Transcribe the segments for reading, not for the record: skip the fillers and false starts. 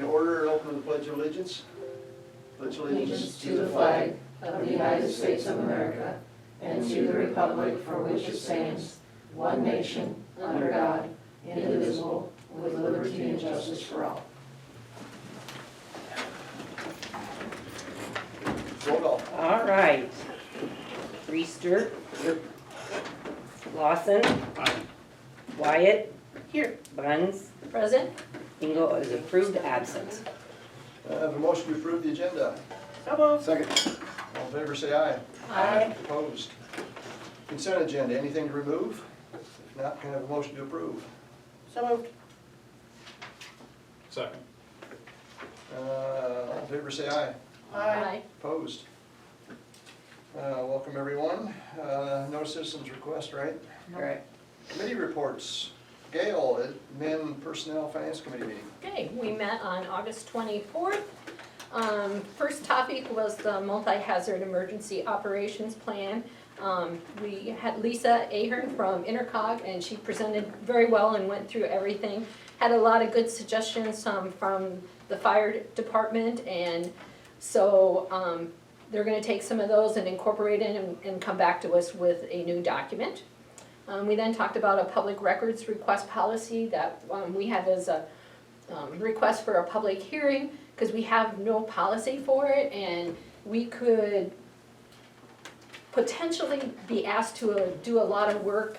to order, open with the Pledge of Allegiance. Pledge Allegiance to the flag of the United States of America and to the republic for which it stands, one nation, under God, indivisible, with liberty and justice for all. Roll call. All right. Reister. Lawson. Wyatt. Here. Buns. Present. Engel is approved, absent. I have a motion to approve the agenda. So moved. Second. All in favor, say aye. Aye. Opposed? Consent agenda, anything to remove? If not, can I have a motion to approve? So moved. Second. All in favor, say aye. Aye. Opposed? Welcome, everyone. No citizens request, right? Correct. Committee reports. Gail, Admin Personnel Finance Committee meeting. Okay, we met on August 24th. First topic was the multi-hazard emergency operations plan. We had Lisa Ahern from Intercog, and she presented very well and went through everything. Had a lot of good suggestions from the fire department, and so they're gonna take some of those and incorporate it and come back to us with a new document. We then talked about a public records request policy that we have as a request for a public hearing, because we have no policy for it, and we could potentially be asked to do a lot of work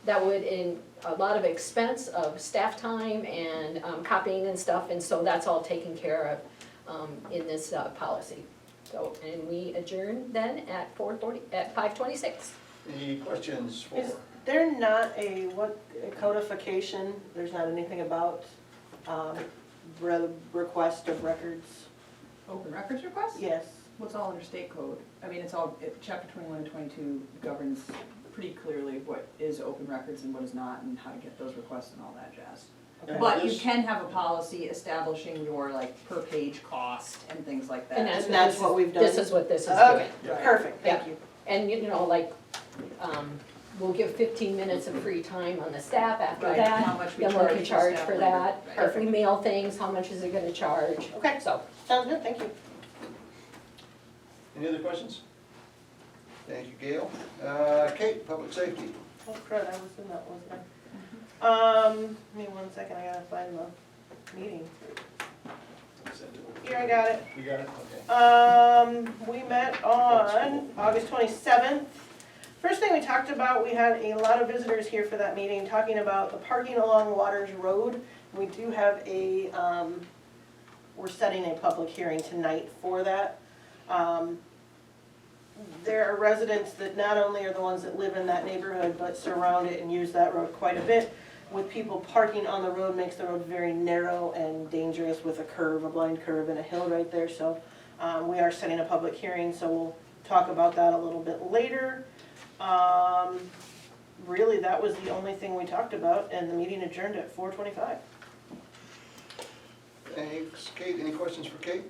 that would, in a lot of expense of staff time and copying and stuff, and so that's all taken care of in this policy. So, and we adjourn then at 5:26. Any questions for? Is there not a codification, there's not anything about request of records? Open records request? Yes. Well, it's all under state code. I mean, chapter 21 and 22 governs pretty clearly what is open records and what is not, and how to get those requests and all that jazz. And But you this- can have a policy establishing your per page cost and things like that. And And that's what we've done? This is what this is doing. Okay, Right. perfect, thank you. And we'll give 15 minutes of free time on the staff after Right, that. how much we Then we can charge charge the staff for later. that. Right. If we mail things, how much is it gonna charge? Okay, So, sounds good, thank you. Any other questions? Thank you, Gail. Kate, Public Safety. Oh crud, I was in that, wasn't I? Give me 1 second, I gotta find the meeting. Here, I got it. You got it? Okay. We met on August 27th. First thing we talked about, we had a lot of visitors here for that meeting, talking about the parking along Waters Road. We do have we're setting a public hearing tonight for that. There are residents that not only are the ones that live in that neighborhood, but surround it and use that road quite a bit. With people parking on the road makes the road very narrow and dangerous with a curve, a blind curve and a hill right there. So we are setting a public hearing, so we'll talk about that a little bit later. Really, that was the only thing we talked about, and the meeting adjourned at 4:25. Thanks, Kate. Any questions for Kate?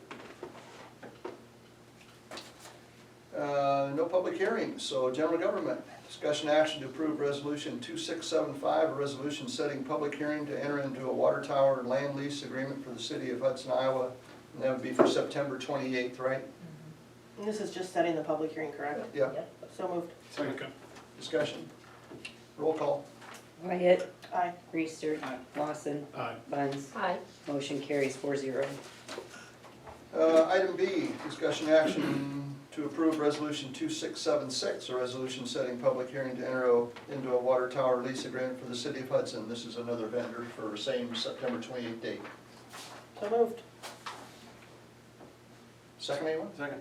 No public hearings, so general government. Discussion action to approve resolution 2675, a resolution setting public hearing to enter into a water tower land lease agreement for the city of Hudson, Iowa. And that would be for September 28th, right? And this is just setting the public hearing, correct? Yeah. So moved. Second. Discussion. Roll call. Wyatt. Aye. Reister. Lawson. Aye. Buns. hi. Motion carries 4-0. Item B, discussion action to approve resolution 2676, a resolution setting public hearing to enter into a water tower lease agreement for the city of Hudson. This is another vendor for the same September 28th date. So moved. Second, anyone? Second.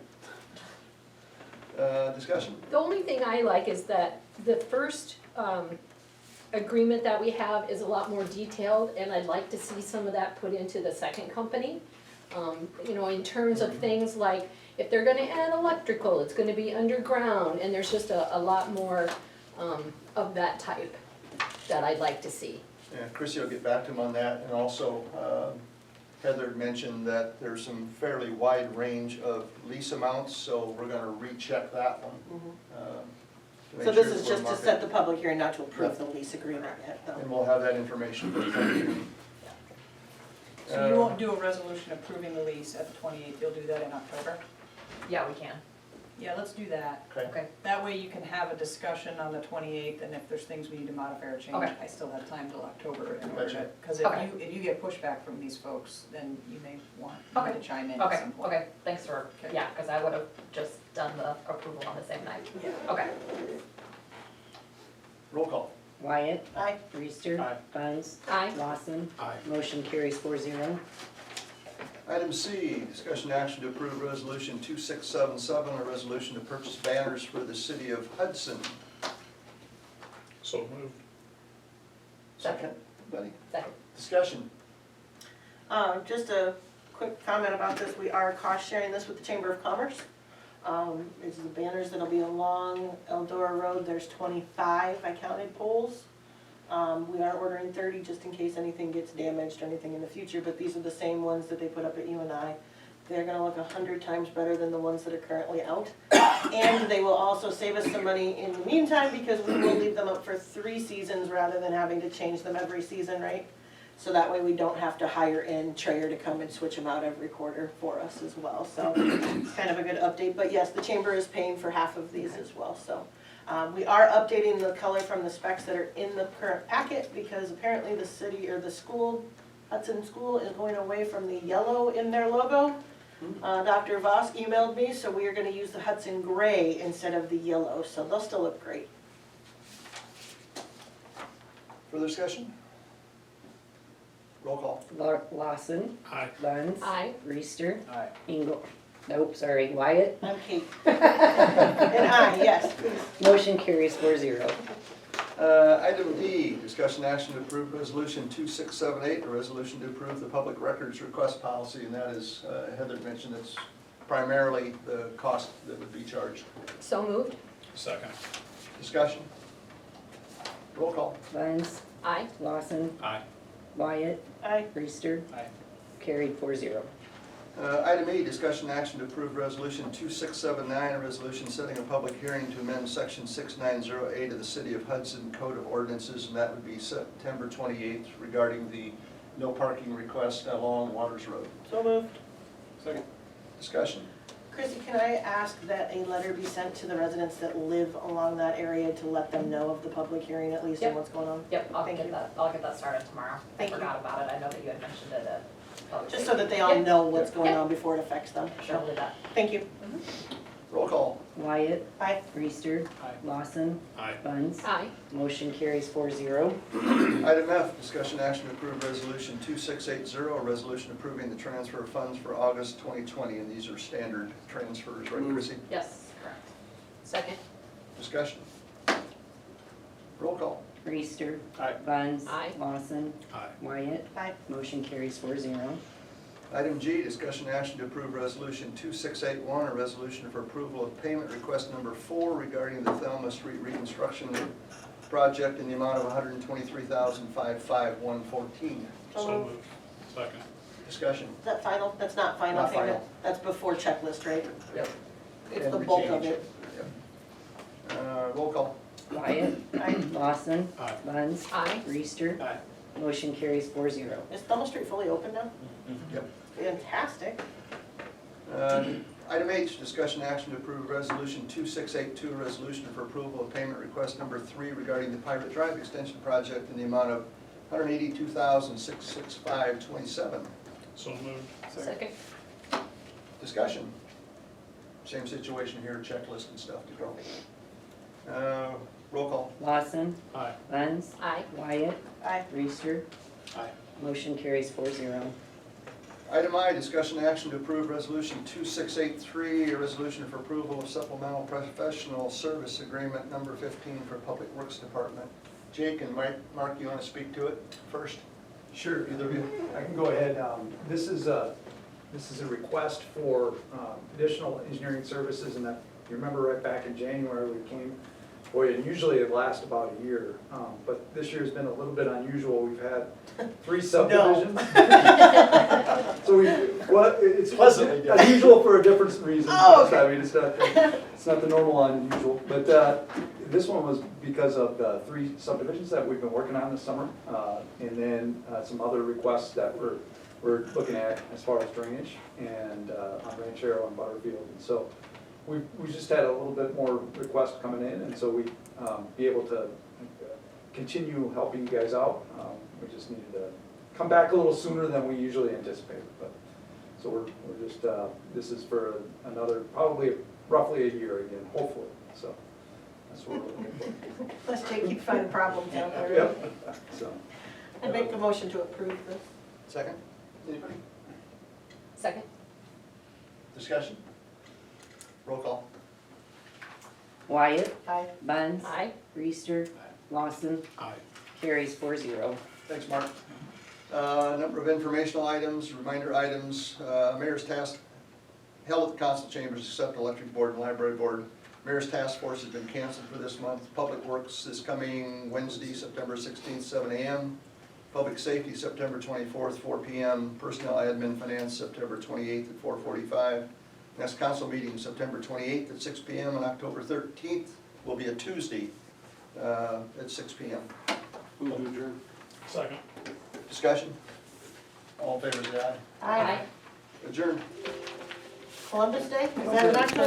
Discussion? The only thing I like is that the first agreement that we have is a lot more detailed, and I'd like to see some of that put into the second company. In terms of things like, if they're gonna add electrical, it's gonna be underground, and there's just a lot more of that type that I'd like to see. Yeah, Chrissy will get back to him on that, and also Heather mentioned that there's some fairly wide range of lease amounts, so we're gonna recheck that one. to make So this sure is we're just to marking- set the public hearing, not to approve the lease agreement yet, though. And we'll have that information for the public hearing. So you won't do a resolution approving the lease at the 28th, you'll do that in October? Yeah, we can. Yeah, let's do that. Okay. That way you can have a discussion on the 28th, and if there's things we need to modify or change, Okay. I still have time till October in order to, Gotcha. because Okay. if you get pushback from these folks, then you may want me Okay. to chime in at Okay, some point. okay, thanks for, Okay. yeah, because I would have just done the approval on the same night. Yeah. Okay. Roll call. Wyatt, Aye. Reister. Aye. Bunce, Aye. Lawson. Aye. Motion carries 4-0. Item C, discussion action to approve resolution 2677, a resolution to purchase banners for the city of Hudson. So moved. Second, buddy. Second. Discussion. Just a quick comment about this, we are cost sharing this with the Chamber of Commerce. It's the banners that'll be along Eldora Road, there's 25, I counted poles. We are ordering 30 just in case anything gets damaged or anything in the future, but these are the same ones that they put up at UNI. They're gonna look 100 times better than the ones that are currently out. And they will also save us some money in the meantime because we will leave them up for 3 seasons rather than having to change them every season, right? So that way we don't have to hire in Trayer to come and switch them out every quarter for us as well. So it's kind of a good update, but yes, the chamber is paying for half of these as well, so. We are updating the color from the specs that are in the current packet because apparently the city or the school, Hudson School, is going away from the yellow in their logo. Dr. Voss emailed me, so we are gonna use the Hudson gray instead of the yellow, so they'll still look great. Further discussion? Roll call. Lawson. Aye. Bunce. Aye. Reister. Aye. Engel. Nope, sorry, Wyatt. I'm Kate. And I, yes, please. Motion carries 4-0. Item D, discussion action to approve resolution 2678, a resolution to approve the public records request policy, and that is, Heather mentioned, it's primarily the cost that would be charged. So moved. Second. Discussion? Roll call. Bunce. Aye. Lawson. Aye. Wyatt. Aye. Reister. Aye. Carried 4-0. Item E, discussion action to approve resolution 2679, a resolution setting a public hearing to amend section 6908 of the City of Hudson Code of Ordinances, and that would be September 28th regarding the no parking request along Waters Road. So moved. Second. Discussion? Chrissy, can I ask that a letter be sent to the residents that live along that area to let them know of the public hearing at least and Yep. what's going on? Yep, I'll Thank get you. that, I'll get that started tomorrow. Thank you. I forgot about it, I know that you had mentioned it at public Just so safety. that they all Yep. know what's going Yep. on before it affects them. Sure, we'll do that. Thank you. Roll call. Wyatt. Aye. Reister. Aye. Lawson. Aye. Bunce. Aye. Motion carries 4-0. Item F, discussion action to approve resolution 2680, a resolution approving the transfer of funds for August 2020, and these are standard transfers, right, Chrissy? Yes, correct. Second. Discussion? Roll call. Reister. Aye. Bunce. Aye. Lawson. Aye. Wyatt. Aye. Motion carries 4-0. Item G, discussion action to approve resolution 2681, a resolution for approval of payment request number 4 regarding the Thelma Street reconstruction project in the amount of $123,551.14. So moved. Second. Discussion? Is that final? That's not final Not payment? final. That's before checklist, right? Yep. It's And the we bulk of change. it. Yep. Roll call. Wyatt. Aye. Lawson. Aye. Bunce. Aye. Reister. Aye. Motion carries 4-0. Is Thelma Street fully open now? Yep. Fantastic. Item H, discussion action to approve resolution 2682, a resolution for approval of payment request number 3 regarding the Pirate Drive extension project in the amount of $182,665.27. So moved. Second. Discussion? Same situation here, checklist and stuff to go. Roll call. Lawson. Aye. Bunce. Aye. Wyatt. Aye. Reister. Aye. Motion carries 4-0. Item I, discussion action to approve resolution 2683, a resolution for approval of supplemental professional service agreement number 15 for Public Works Department. Jake and Mark, you want to speak to it first? Sure, Either of you? I can go ahead. This is a request for additional engineering services, and that, you remember right back in January, we came Boy, and usually it lasts about a year, but this year's been a little bit unusual. We've had 3 subdivisions. So it's Pleasantly unusual for a different reason. Oh, okay. I mean, it's not the normal unusual, but this one was because of the 3 subdivisions that we've been working on this summer, and then some other requests that we're looking at as far as drainage and on Ranchero and Butterfield. And so we just had a little bit more requests coming in, and so we be able to continue helping you guys out. We just needed to come back a little sooner than we usually anticipated, but so we're just this is for another probably roughly a year again, hopefully. So that's what we're looking for. Let's keep finding problems down there. Yep. So I make a motion to approve this. Second? Anybody? Second? Discussion? Roll call. Wyatt, Aye. Buns, Aye. Reister, Lawson, Aye. carries 4-0. Thanks, Mark. Number of informational items, reminder items, Mayor's Task, held at the council chambers except electric board and library board. Mayor's Task Force has been canceled for this month. Public Works is coming Wednesday, September 16th, 7 a.m. Public Safety, September 24th, 4 p.m. Personnel Admin Finance, September 28th at 4:45. Next council meeting, September 28th at 6 p.m. and October 13th will be a Tuesday at 6 p.m. Move to adjourn. Second. Discussion? All in favor, say aye. Aye. Adjourn. Columbus Day, is that an October?